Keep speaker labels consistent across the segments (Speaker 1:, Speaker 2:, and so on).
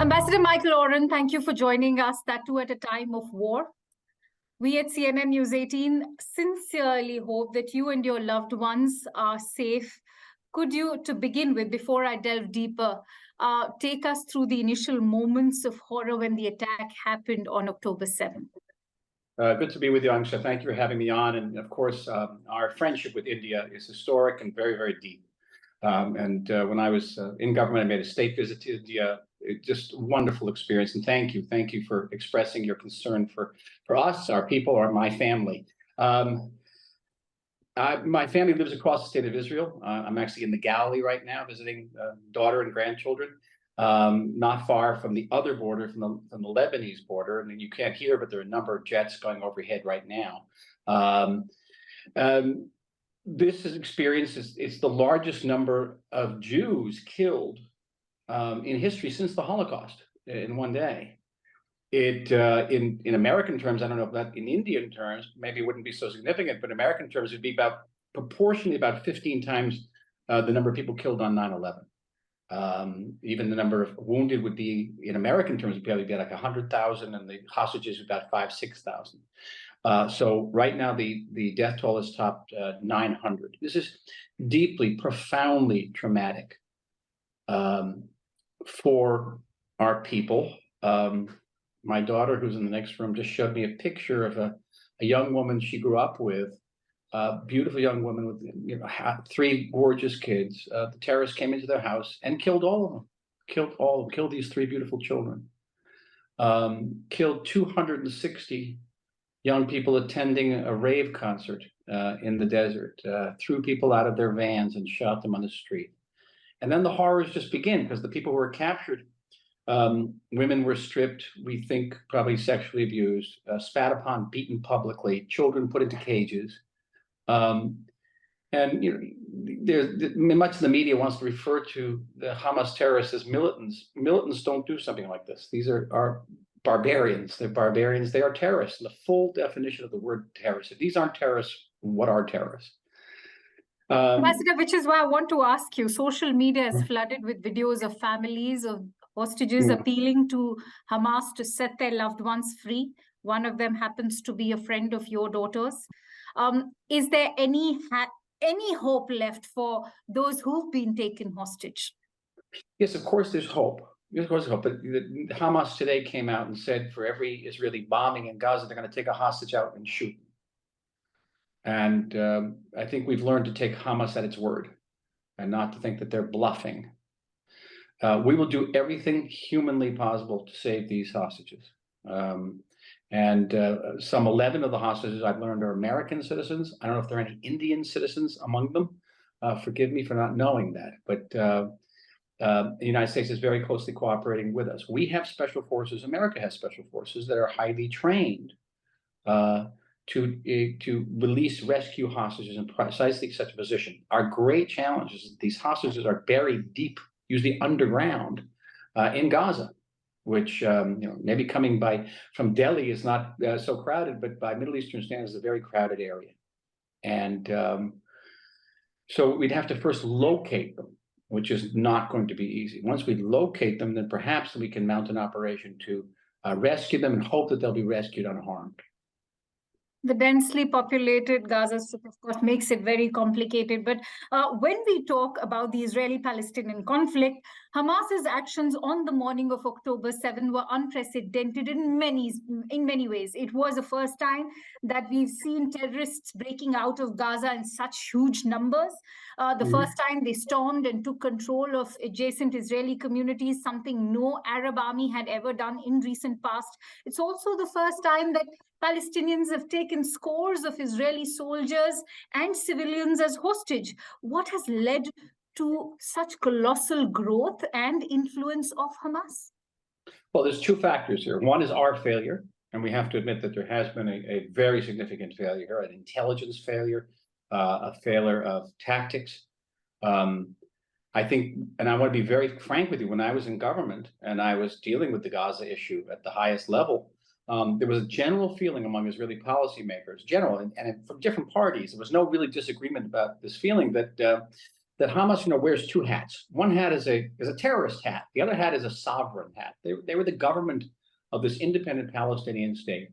Speaker 1: Ambassador Michael Oren, thank you for joining us, that too at a time of war. We at CNN News 18 sincerely hope that you and your loved ones are safe. Could you, to begin with, before I delve deeper, take us through the initial moments of horror when the attack happened on October 7th?
Speaker 2: Good to be with you, Akanksha. Thank you for having me on. And of course, our friendship with India is historic and very, very deep. When I was in government, I made a state visit to India. Just a wonderful experience. And thank you for expressing your concern for us, our people, or my family. My family lives across the state of Israel. I'm actually in the Galilee right now, visiting daughter and grandchildren. Not far from the other border, from the Lebanese border, and you can't hear, but there are a number of jets going overhead right now. This experience is the largest number of Jews killed in history since the Holocaust in one day. In American terms, I don't know if that in Indian terms, maybe it wouldn't be so significant, but in American terms, it'd be proportionally about 15 times the number of people killed on 9/11. Even the number of wounded would be, in American terms, would probably be like 100,000, and the hostages about 5,000-6,000. So right now, the death toll has topped 900. This is deeply, profoundly traumatic for our people. My daughter, who's in the next room, just showed me a picture of a young woman she grew up with, a beautiful young woman with 3 gorgeous kids. The terrorists came into their house and killed all of them. Killed these 3 beautiful children. Killed 260 young people attending a rave concert in the desert. Threw people out of their vans and shot them on the street. And then the horrors just begin, because the people who were captured, women were stripped, we think probably sexually abused, spat upon, beaten publicly, children put into cages. Much of the media wants to refer to the Hamas terrorists as militants. Militants don't do something like this. These are barbarians. They're barbarians. They are terrorists. And the full definition of the word terrorist. If these aren't terrorists, what are terrorists?
Speaker 1: Ambassador, which is why I want to ask you, social media is flooded with videos of families of hostages appealing to Hamas to set their loved ones free. One of them happens to be a friend of your daughter's. Is there any hope left for those who've been taken hostage?
Speaker 2: Yes, of course there's hope. Of course there's hope. But Hamas today came out and said for every Israeli bombing in Gaza, they're going to take a hostage out and shoot. And I think we've learned to take Hamas at its word and not to think that they're bluffing. We will do everything humanly possible to save these hostages. Some 11 of the hostages I've learned are American citizens. I don't know if there are any Indian citizens among them. Forgive me for not knowing that, but the United States is very closely cooperating with us. We have special forces. America has special forces that are highly trained to release rescue hostages in precisely such a position. Our great challenge is that these hostages are buried deep, usually underground, in Gaza, which maybe coming from Delhi is not so crowded, but by Middle Eastern standards, is a very crowded area. And so we'd have to first locate them, which is not going to be easy. Once we locate them, then perhaps we can mount an operation to rescue them and hope that they'll be rescued unharmed.
Speaker 1: The densely populated Gaza Strip, of course, makes it very complicated. But when we talk about the Israeli-Palestinian conflict, Hamas's actions on the morning of October 7 were unprecedented in many ways. It was the first time that we've seen terrorists breaking out of Gaza in such huge numbers. The first time they stormed and took control of adjacent Israeli communities, something no Arab army had ever done in recent past. It's also the first time that Palestinians have taken scores of Israeli soldiers and civilians as hostage. What has led to such colossal growth and influence of Hamas?
Speaker 2: Well, there's 2 factors here. One is our failure, and we have to admit that there has been a very significant failure here, an intelligence failure, a failure of tactics. I think, and I want to be very frank with you, when I was in government and I was dealing with the Gaza issue at the highest level, there was a general feeling among Israeli policymakers, and from different parties, there was no really disagreement about this feeling that that Hamas, wears two hats. One hat is a terrorist hat. The other hat is a sovereign hat. They were the government of this independent Palestinian state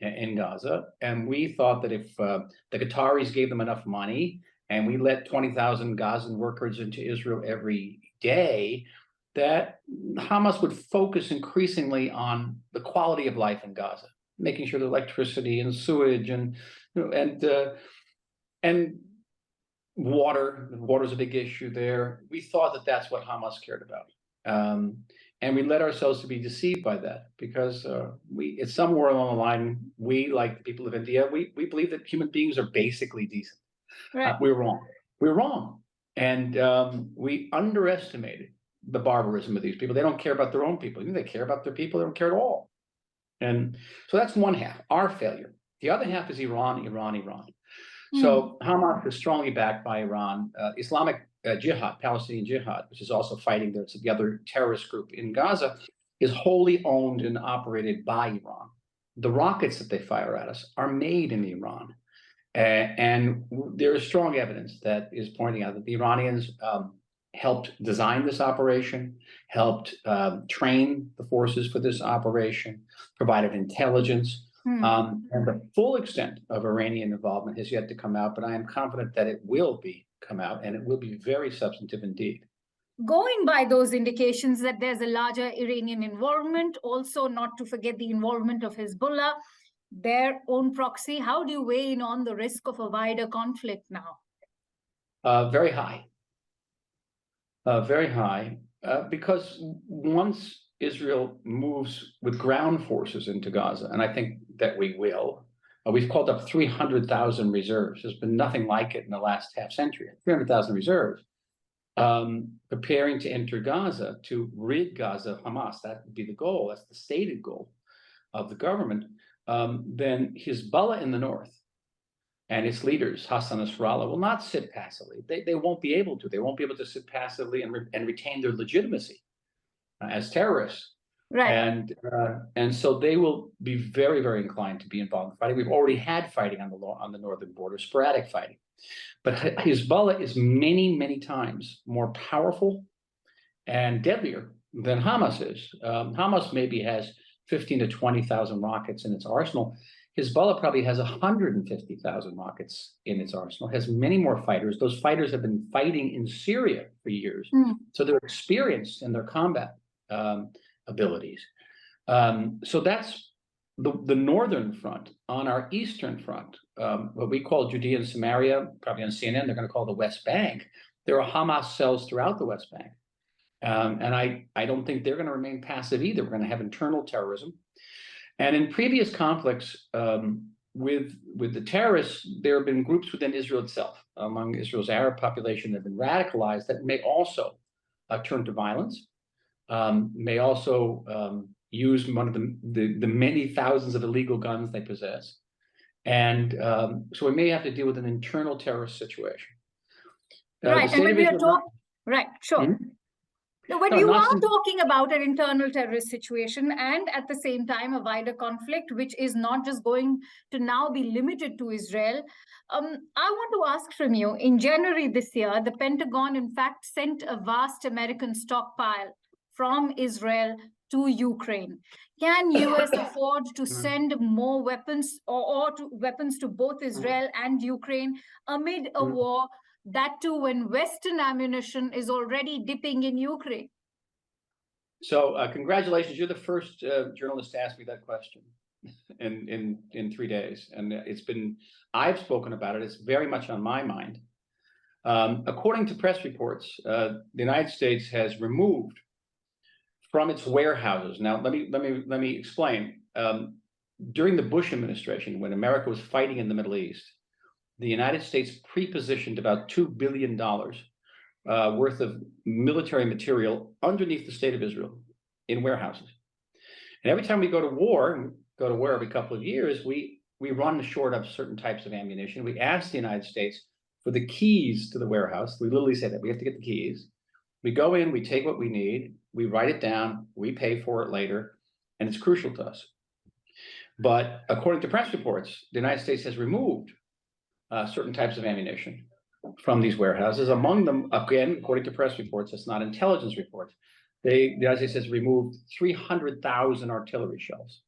Speaker 2: in Gaza, and we thought that if the Qataris gave them enough money and we let 20,000 Gazan workers into Israel every day, that Hamas would focus increasingly on the quality of life in Gaza, making sure the electricity and sewage and water. Water's a big issue there. We thought that that's what Hamas cared about. And we led ourselves to be deceived by that because it's somewhere along the line, we, like the people of India, we believe that human beings are basically decent.
Speaker 1: Right.
Speaker 2: We're wrong. We're wrong. And we underestimated the barbarism of these people. They don't care about their own people. Even if they care about their people, they don't care at all. And so that's one half, our failure. The other half is Iran. So Hamas is strongly backed by Iran. Islamic Jihad, Palestinian Jihad, which is also fighting the other terrorist group in Gaza, is wholly owned and operated by Iran. The rockets that they fire at us are made in Iran. And there is strong evidence that is pointing out that the Iranians helped design this operation, helped train the forces for this operation, provided intelligence. And the full extent of Iranian involvement has yet to come out, but I am confident that it will come out, and it will be very substantive indeed.
Speaker 1: Going by those indications that there's a larger Iranian involvement, also not to forget the involvement of Hezbollah, their own proxy, how do you weigh in on the risk of a wider conflict now?
Speaker 2: Very high. Very high, because once Israel moves with ground forces into Gaza, and I think that we will, we've called up 300,000 reserves. There's been nothing like it in the last half century. 300,000 reserves preparing to enter Gaza to rid Gaza of Hamas. That would be the goal. That's the stated goal of the government. Then Hezbollah in the north and its leaders, Hassan Nasrallah, will not sit passively. They won't be able to. They won't be able to sit passively and retain their legitimacy as terrorists.
Speaker 1: Right.
Speaker 2: And so they will be very, very inclined to be involved in fighting. We've already had fighting on the northern border, sporadic fighting. But Hezbollah is many, many times more powerful and deadlier than Hamas is. Hamas maybe has 15 to 20,000 rockets in its arsenal. Hezbollah probably has 150,000 rockets in its arsenal, has many more fighters. Those fighters have been fighting in Syria for years. So they're experienced in their combat abilities. So that's the northern front. On our eastern front, what we call Judea and Samaria, probably on CNN, they're going to call the West Bank. There are Hamas cells throughout the West Bank. And I don't think they're going to remain passive either. We're going to have internal terrorism. And in previous conflicts with the terrorists, there have been groups within Israel itself, among Israel's Arab population, that have been radicalized that may also turn to violence, may also use one of the many thousands of illegal guns they possess. And so we may have to deal with an internal terrorist situation.
Speaker 1: Right, and when we are talking, right, sure. When you are talking about an internal terrorist situation and at the same time a wider conflict, which is not just going to now be limited to Israel, I want to ask from you, in January this year, the Pentagon, in fact, sent a vast American stockpile from Israel to Ukraine. Can US afford to send more weapons or weapons to both Israel and Ukraine amid a war, that too when Western ammunition is already dipping in Ukraine?
Speaker 2: So congratulations, you're the first journalist to ask me that question in 3 days. And I've spoken about it, it's very much on my mind. According to press reports, the United States has removed from its warehouses. Now, let me explain. During the Bush administration, when America was fighting in the Middle East, the United States pre-positioned about $2 billion worth of military material underneath the state of Israel in warehouses. And every time we go to war, and go to war every couple of years, we run short of certain types of ammunition. We ask the United States for the keys to the warehouse. We literally say that we have to get the keys. We go in, we take what we need, we write it down, we pay for it later, and it's crucial to us. But according to press reports, the United States has removed certain types of ammunition from these warehouses. Among them, again, according to press reports, it's not intelligence reports. The United States has removed 300,000 artillery shells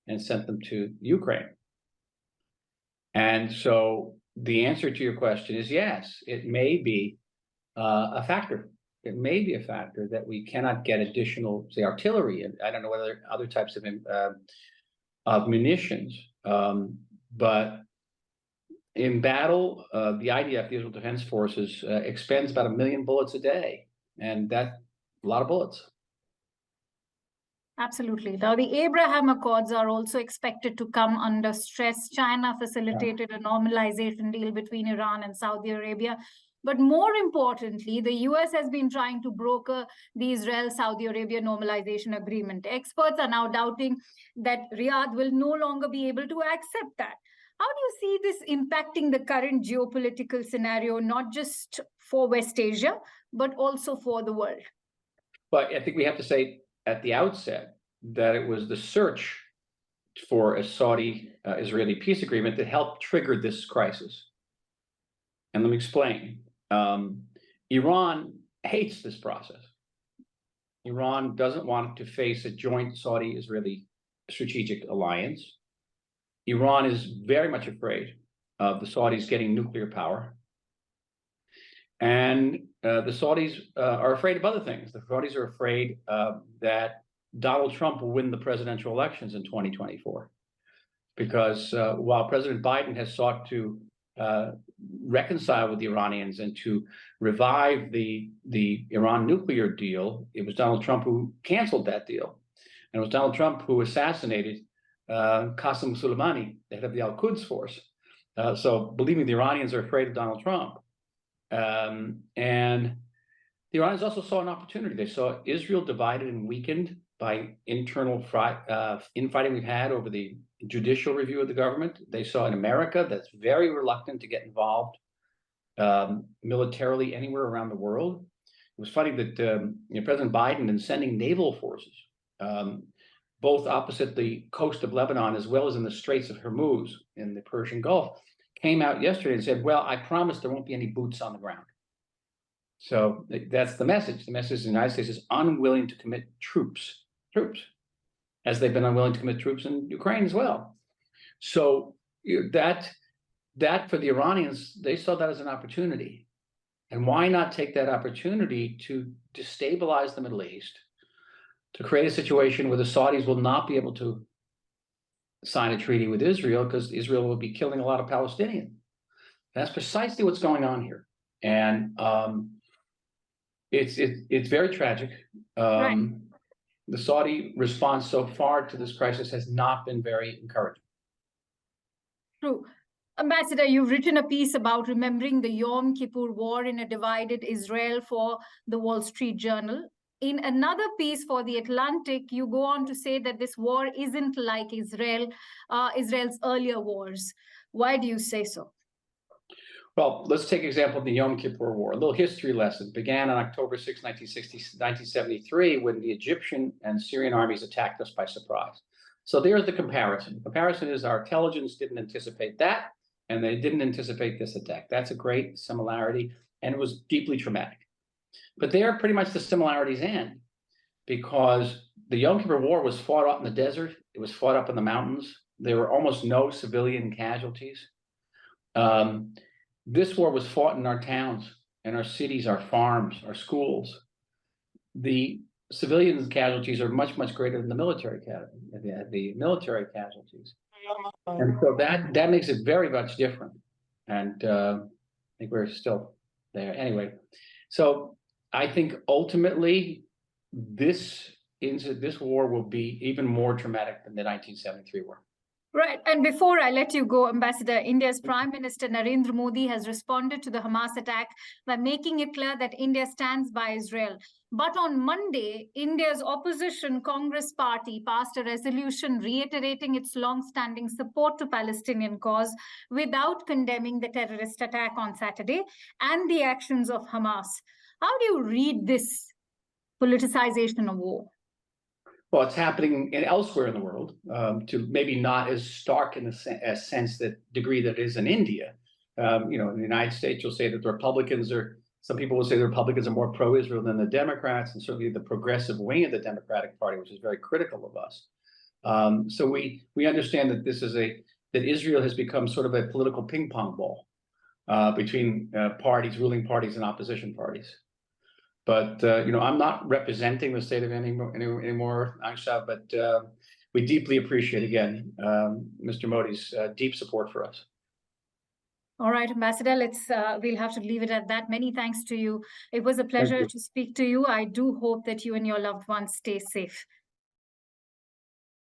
Speaker 2: and sent them to Ukraine. And so the answer to your question is yes, it may be a factor. It may be a factor that we cannot get additional, say, artillery, and I don't know whether other types of munitions, but in battle, the IDF, the Israel Defense Forces, expends about 1 million bullets a day, and that's a lot of bullets.
Speaker 1: Absolutely. Now, the Abraham Accords are also expected to come under stress. China facilitated a normalization deal between Iran and Saudi Arabia. But more importantly, the US has been trying to broker the Israel-Saudi Arabia normalization agreement. Experts are now doubting that Riyadh will no longer be able to accept that. How do you see this impacting the current geopolitical scenario, not just for West Asia, but also for the world?
Speaker 2: But I think we have to say at the outset that it was the search for a Saudi-Israeli peace agreement that helped trigger this crisis. And let me explain. Iran hates this process. Iran doesn't want to face a joint Saudi-Israeli strategic alliance. Iran is very much afraid of the Saudis getting nuclear power. And the Saudis are afraid of other things. The Saudis are afraid that Donald Trump will win the presidential elections in 2024. Because while President Biden has sought to reconcile with the Iranians and to revive the Iran nuclear deal, it was Donald Trump who canceled that deal. And it was Donald Trump who assassinated Qasem Soleimani, the head of the Al-Quds force. So believe me, the Iranians are afraid of Donald Trump. And the Iranians also saw an opportunity. They saw Israel divided and weakened by internal infighting we've had over the judicial review of the government. They saw an America that's very reluctant to get involved militarily anywhere around the world. It was funny that President Biden, in sending naval forces, both opposite the coast of Lebanon as well as in the Straits of Hormuz in the Persian Gulf, came out yesterday and said, well, I promise there won't be any boots on the ground. So that's the message. The message is the United States is unwilling to commit troops, as they've been unwilling to commit troops in Ukraine as well. So that for the Iranians, they saw that as an opportunity. And why not take that opportunity to destabilize the Middle East, to create a situation where the Saudis will not be able to sign a treaty with Israel because Israel will be killing a lot of Palestinians. That's precisely what's going on here. And it's very tragic.
Speaker 1: Right.
Speaker 2: The Saudi response so far to this crisis has not been very encouraging.
Speaker 1: True. Ambassador, you've written a piece about remembering the Yom Kippur War in a divided Israel for the Wall Street Journal. In another piece for The Atlantic, you go on to say that this war isn't like Israel's earlier wars. Why do you say so?
Speaker 2: Well, let's take example of the Yom Kippur War. A little history lesson. It began on October 6, 1973, when the Egyptian and Syrian armies attacked us by surprise. So there's the comparison. The comparison is our intelligence didn't anticipate that, and they didn't anticipate this attack. That's a great similarity, and it was deeply traumatic. But there, pretty much the similarities end, because the Yom Kippur War was fought up in the desert. It was fought up in the mountains. There were almost no civilian casualties. This war was fought in our towns and our cities, our farms, our schools. The civilian casualties are much, much greater than the military casualties. And so that makes it very much different. And I think we're still there. Anyway, so I think ultimately this war will be even more traumatic than the 1973 war.
Speaker 1: Right. And before I let you go, Ambassador, India's Prime Minister Narendra Modi has responded to the Hamas attack by making it clear that India stands by Israel. But on Monday, India's opposition Congress party passed a resolution reiterating its long-standing support to Palestinian cause without condemning the terrorist attack on Saturday and the actions of Hamas. How do you read this politicization of war?
Speaker 2: Well, it's happening elsewhere in the world, to maybe not as stark in a sense that degree that it is in India, In the United States, you'll say that the Republicans are. Some people will say the Republicans are more pro-Israel than the Democrats, and certainly the progressive wing of the Democratic Party, which is very critical of us. So we understand that that Israel has become sort of a political ping pong ball between parties, ruling parties, and opposition parties. But I'm not representing the state of anymore, Akanksha, but we deeply appreciate again Mr. Modi's deep support for us.
Speaker 1: All right, Ambassador, we'll have to leave it at that. Many thanks to you. It was a pleasure to speak to you. I do hope that you and your loved ones stay safe.